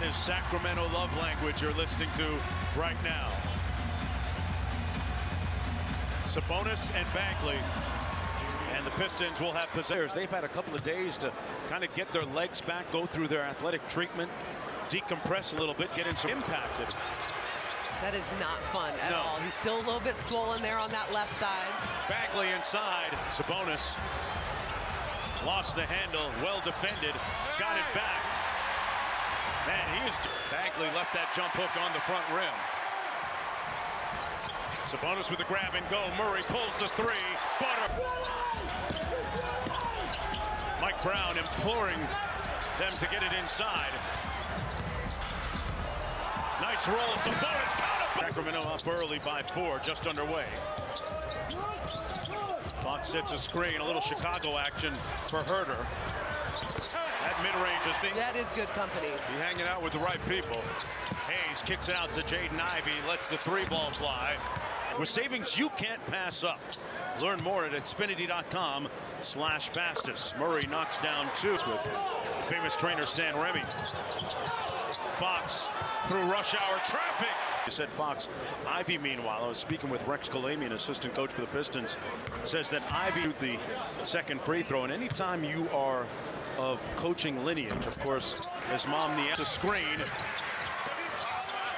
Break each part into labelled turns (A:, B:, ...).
A: That is Sacramento love language you're listening to right now. Sabonis and Bagley. And the Pistons will have possession. They've had a couple of days to kind of get their legs back, go through their athletic treatment, decompress a little bit, get in some impacted.
B: That is not fun at all. He's still a little bit swollen there on that left side.
A: Bagley inside. Sabonis lost the handle, well defended, got it back. Man, Bagley left that jump hook on the front rim. Sabonis with the grab and go. Murray pulls the three. Butter. Mike Brown imploring them to get it inside. Nice roll. Sabonis got it. Sacramento up early by 4, just underway. Fox sets a screen, a little Chicago action for Herter. That mid-range is
B: that is good company.
A: Be hanging out with the right people. Hayes kicks it out to Jaden Ivey, lets the 3-ball fly. With savings you can't pass up. Learn more at Xfinity.com/fastest. Murray knocks down 2 with famous trainer Stan Remy. Fox through rush hour traffic. You said Fox. Ivey, meanwhile, I was speaking with Rex Kalamian, assistant coach for the Pistons, says that Ivey the second free throw. And anytime you are of coaching lineage, of course, his mom the screen.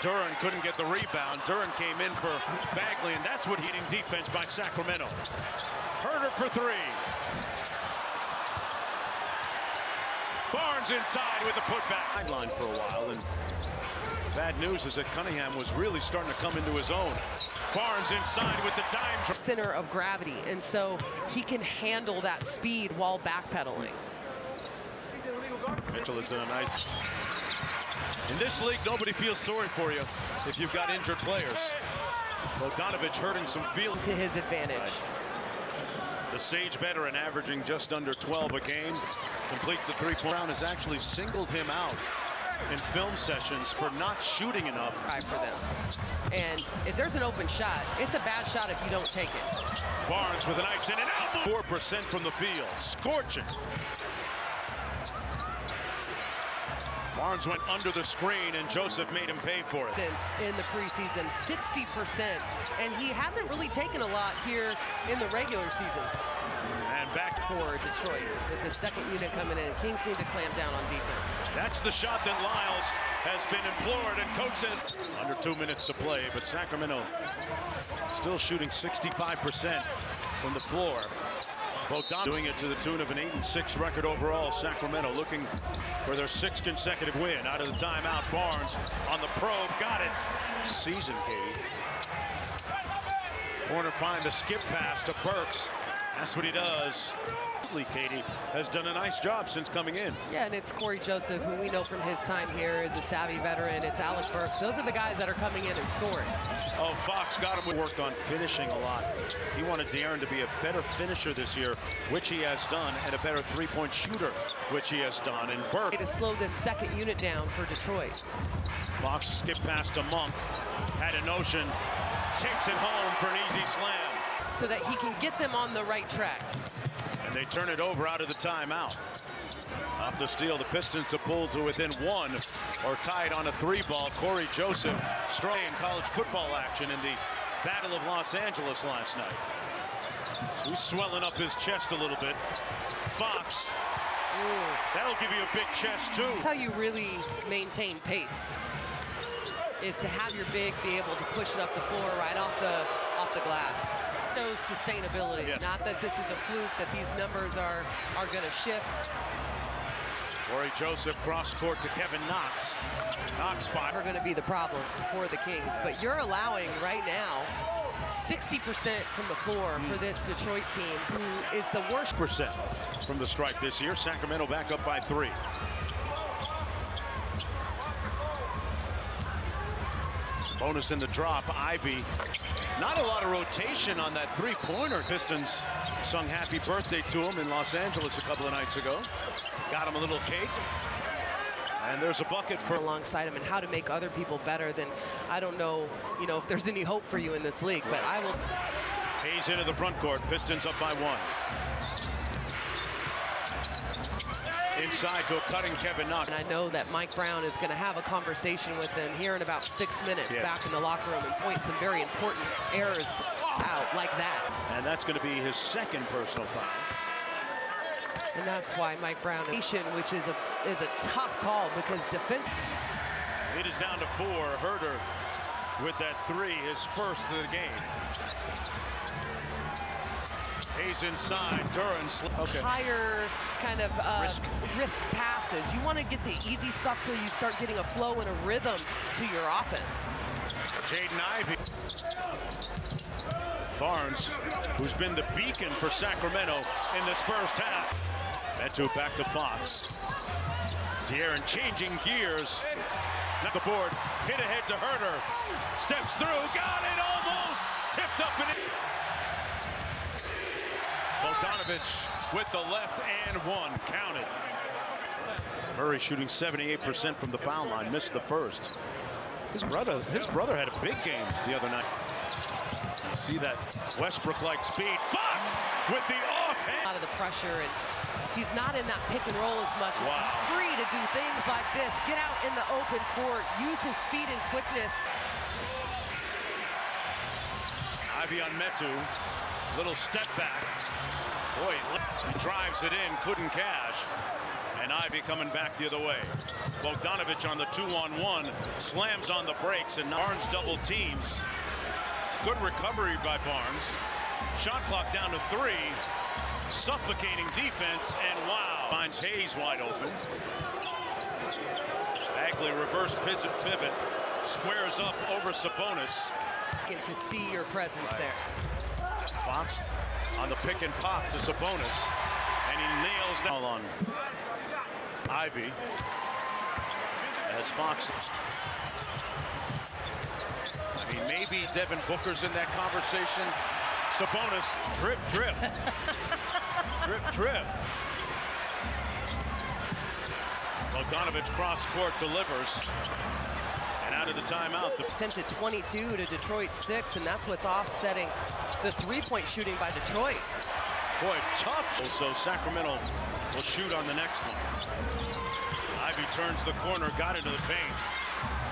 A: Duran couldn't get the rebound. Duran came in for Bagley, and that's what heating defense by Sacramento. Herter for 3. Barnes inside with the putback. Sideline for a while, and bad news is that Cunningham was really starting to come into his own. Barnes inside with the dime.
B: Center of gravity, and so he can handle that speed while backpedaling.
A: Mitchell has done a nice. In this league, nobody feels sorry for you if you've got injured players. Bogdanovich hurting some feelings.
B: To his advantage.
A: Right. The Sage veteran averaging just under 12 a game. Completes the 3-point. Brown has actually singled him out in film sessions for not shooting enough.
B: For them. And if there's an open shot, it's a bad shot if you don't take it.
A: Barnes with an ice and an elbow. 4% from the field. Scorching. Barnes went under the screen, and Joseph made him pay for it.
B: Since in the preseason, 60%, and he hasn't really taken a lot here in the regular season.
A: And back
B: for Detroit with the second unit coming in. Kings need to clamp down on defense.
A: That's the shot that Lyles has been implored, and coach says under 2 minutes to play, but Sacramento still shooting 65% from the floor. Bogdan doing it to the tune of an 8-6 record overall. Sacramento looking for their 6th consecutive win. Out of the timeout, Barnes on the probe, got it. Season, Katie. Corner find the skip pass to Burks. That's what he does. Katie has done a nice job since coming in.
B: Yeah, and it's Corey Joseph, who we know from his time here is a savvy veteran. It's Alex Burks. Those are the guys that are coming in and scoring.
A: Oh, Fox got him. Worked on finishing a lot. He wanted De'Aaron to be a better finisher this year, which he has done, and a better 3-point shooter, which he has done. And Burke
B: to slow this second unit down for Detroit.
A: Fox skipped past a Monk, had a notion, takes it home for an easy slam.
B: So that he can get them on the right track.
A: And they turn it over out of the timeout. Off the steal, the Pistons to pull to within 1 or tied on a 3-ball. Corey Joseph strong in college football action in the Battle of Los Angeles last night. So he's swelling up his chest a little bit. Fox. Ooh, that'll give you a big chest too.
B: That's how you really maintain pace, is to have your big be able to push it up the floor right off the glass. Shows sustainability. Yes. Not that this is a fluke, that these numbers are going to shift.
A: Corey Joseph cross court to Kevin Knox. Knox spot.
B: Are going to be the problem for the Kings, but you're allowing right now 60% from the floor for this Detroit team, who is the worst
A: percent from the stripe this year. Sacramento back up by 3. Bonus in the drop. Ivey. Not a lot of rotation on that 3-pointer. Pistons sung happy birthday to him in Los Angeles a couple of nights ago. Got him a little cake. And there's a bucket for
B: alongside him, and how to make other people better than, I don't know, if there's any hope for you in this league, but I will.
A: Hayes into the front court. Pistons up by 1. inside to a cutting Kevin Knox.
B: And I know that Mike Brown is going to have a conversation with him here in about 6 minutes back in the locker room and point some very important errors out like that.
A: And that's going to be his second personal foul.
B: And that's why Mike Brown, which is a tough call because defense.
A: It is down to 4. Herder with that 3, his first of the game. Hayes inside, Duran.
B: Higher kind of risk passes. You want to get the easy stuff till you start getting a flow and a rhythm to your offense.
A: Jaden Ivey. Barnes, who's been the beacon for Sacramento in this first half. Metu back to Fox. De'Aaron changing gears. Not the board. Hit ahead to Herder. Steps through. Got it almost. Tipped up and in. Bogdanovich with the left and 1. Counted. Murray shooting 78% from the foul line. Missed the first. His brother had a big game the other night. You see that Westbrook-like speed. Fox with the offhand.
B: Out of the pressure, and he's not in that pick and roll as much.
A: Wow.
B: He's free to do things like this. Get out in the open court. Use his speed and quickness.
A: Ivy on Metu. Little step back. Boy, he drives it in. Couldn't cash. And Ivy coming back the other way. Bogdanovich on the 2-on-1. Slams on the brakes, and Barnes double teams. Good recovery by Barnes. Shot clock down to 3. Suffocating defense, and wow. Finds Hayes wide open. Bagley reverse pivot. Squares up over Sabonis.
B: And to see your presence there.
A: Fox on the pick and pop to Sabonis. And he nails that on Ivy. As Fox. I mean, maybe Devin Booker's in that conversation. Sabonis, drip, drip. Drip, drip. Bogdanovich cross court delivers. And out of the timeout.
B: Attempted 22 to Detroit 6, and that's what's offsetting the three-point shooting by Detroit.
A: Boy, tough. So Sacramento will shoot on the next one. Ivy turns the corner, got into the paint.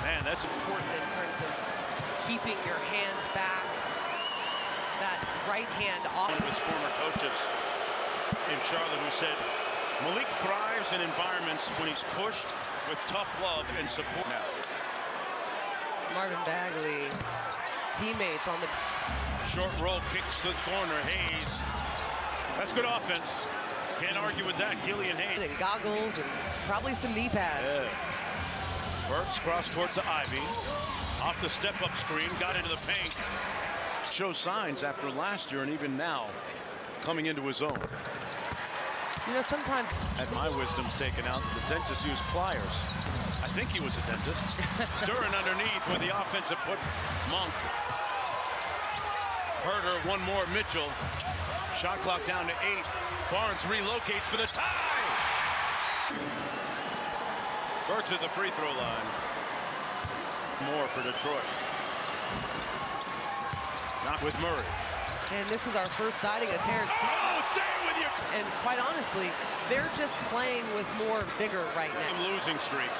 A: Man, that's
B: important in terms of keeping your hands back. That right hand off.
A: One of his former coaches in Charlotte who said Malik thrives in environments when he's pushed with tough love and support. Now,
B: Marvin Bagley, teammates on the
A: short roll, kicks to the corner. Hayes. That's good offense. Can't argue with that. Killian Hayes.
B: And goggles and probably some knee pads.
A: Yeah. Burks cross court to Ivy. Off the step-up screen, got into the paint. Shows signs after last year and even now coming into his own.
B: You know, sometimes
A: had my wisdom's taken out. The dentist used pliers. I think he was a dentist. Duran underneath with the offensive put. Monk. Herder, one more. Mitchell. Shot clock down to 8. Barnes relocates for the tie. Burks at the free throw line. More for Detroit. Not with Murray.
B: And this was our first sighting of Terrence.
A: Oh, say it with you.
B: And quite honestly, they're just playing with more vigor right now.
A: Losing streak.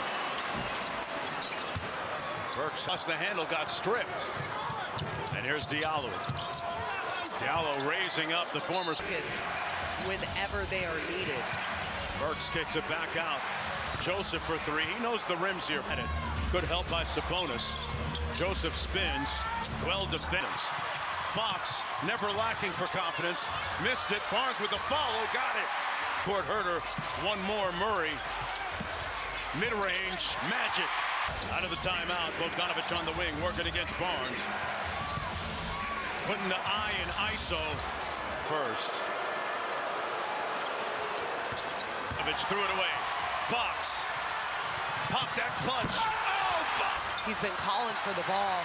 A: Burks plus the handle got stripped. And here's Diallo. Diallo raising up the former
B: kids whenever they are needed.
A: Burks kicks it back out. Joseph for 3. He knows the rims here. Good help by Sabonis. Joseph spins. Well defended. Fox never lacking for confidence. Missed it. Barnes with the follow. Got it. Toward Herder. One more. Murray. Mid-range. Magic. Out of the timeout. Bogdanovich on the wing working against Barnes. Putting the eye in ISO first. Bogdanovich threw it away. Fox. Popped that clutch. Oh, Fox.
B: He's been calling for the ball.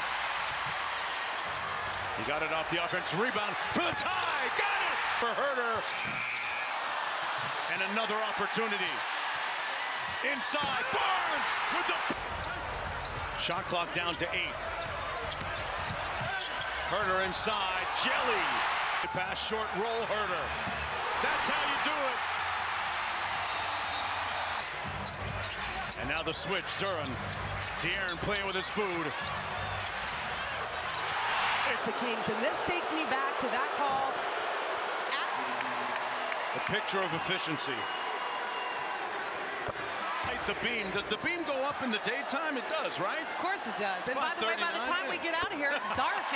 A: He got it off the offense. Rebound for the tie. Got it for Herder. And another opportunity. Inside. Barnes with the shot clock down to 8. Herder inside. Jelly. Pass short roll. Herder. That's how you do it. And now the switch, Duran. De'Aaron playing with his food.
C: It's the Kings, and this takes me back to that call.
A: The picture of efficiency. The beam. Does the beam go up in the daytime? It does, right?
C: Of course it does. And by
A: About
C: the way, by the
A: 39,
C: time we get out of here, it's dark.